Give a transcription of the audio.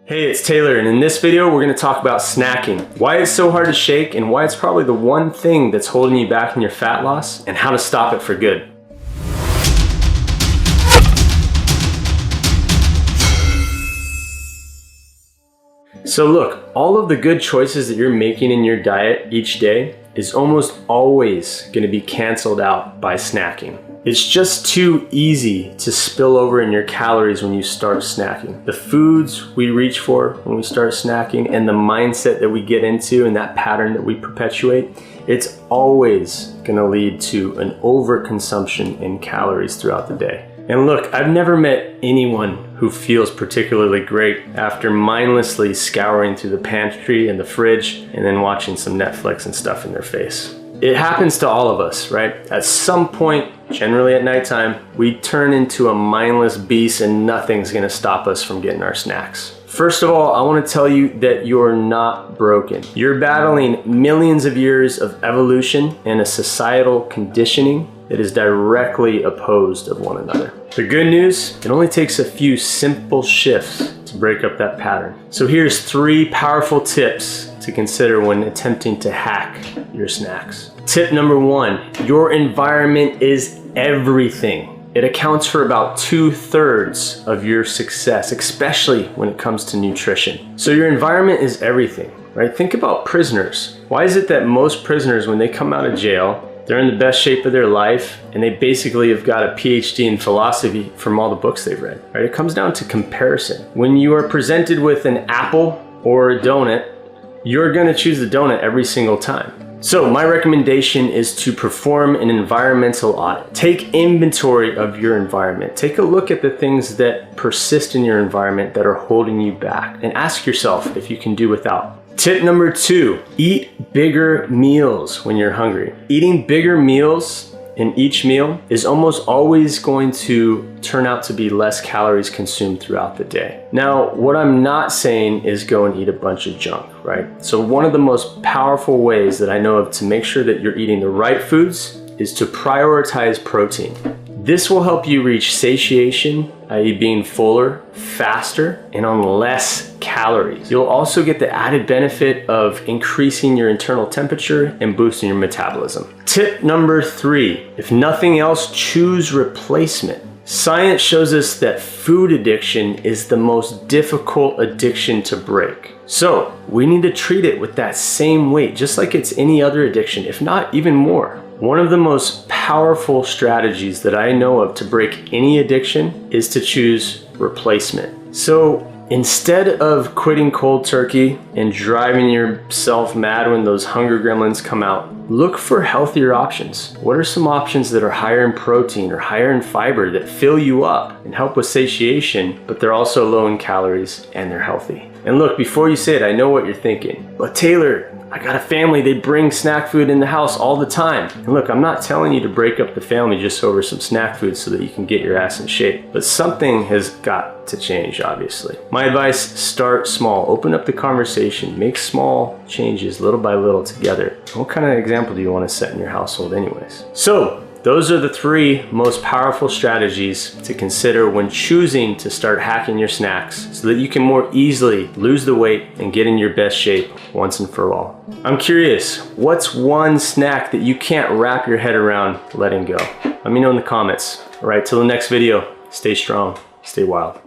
Hey, it's Taylor, and in this video we're going to talk about snacking, why it's so hard to shake and why it's probably the one thing that's holding you back in your fat loss and how to stop it for good. So look, all of the good choices that you're making in your diet each day is almost always going to be canceled out by snacking. It's just too easy to spill over in your calories when you start snacking. The foods we reach for when we start snacking and the mindset that we get into and that pattern that we perpetuate, it's always gonna lead to an overconsumption in calories throughout the day. And look, I've never met anyone who feels particularly great after mindlessly scouring through the pantry and the fridge and then watching some Netflix and stuff in their face. It happens to all of us, right? At some point, generally at nighttime, we turn into a mindless beast and nothing's gonna stop us from getting our snacks. First of all, I wanna tell you that you're not broken. You're battling millions of years of evolution and a societal conditioning that is directly opposed of one another. The good news, it only takes a few simple shifts to break up that pattern. So here's 3 powerful tips to consider when attempting to hack your snacks. Tip number 1, your environment is everything. It accounts for about 2/3 of your success, especially when it comes to nutrition. So your environment is everything, right? Think about prisoners. Why is it that most prisoners, when they come out of jail, they're in the best shape of their life and they basically have got a PhD in philosophy from all the books they've read, right? It comes down to comparison. When you are presented with an apple or a donut, you're gonna choose the donut every single time. So my recommendation is to perform an environmental audit. Take inventory of your environment. Take a look at the things that persist in your environment that are holding you back and ask yourself if you can do without. Tip number 2, eat bigger meals when you're hungry. Eating bigger meals in each meal is almost always going to turn out to be less calories consumed throughout the day. Now, what I'm not saying is go and eat a bunch of junk, right? So one of the most powerful ways that I know of to make sure that you're eating the right foods is to prioritize protein. This will help you reach satiation, i.e. being fuller, faster, and on less calories. You'll also get the added benefit of increasing your internal temperature and boosting your metabolism. Tip number 3, if nothing else, choose replacement. Science shows us that food addiction is the most difficult addiction to break. So we need to treat it with that same weight, just like it's any other addiction, if not even more. One of the most powerful strategies that I know of to break any addiction is to choose replacement. So instead of quitting cold turkey and driving yourself mad when those hunger gremlins come out, look for healthier options. What are some options that are higher in protein or higher in fiber that fill you up and help with satiation, but they're also low in calories and they're healthy? And look, before you say it, I know what you're thinking. But Taylor, I got a family, they bring snack food in the house all the time. And look, I'm not telling you to break up the family just over some snack food so that you can get your ass in shape. But something has got to change, obviously. My advice, start small. Open up the conversation. Make small changes little by little together. What kind of example do you want to set in your household anyways? So, those are the 3 most powerful strategies to consider when choosing to start hacking your snacks so that you can more easily lose the weight and get in your best shape once and for all. I'm curious, what's one snack that you can't wrap your head around letting go? Let me know in the comments. All right, till the next video, stay strong, stay wild.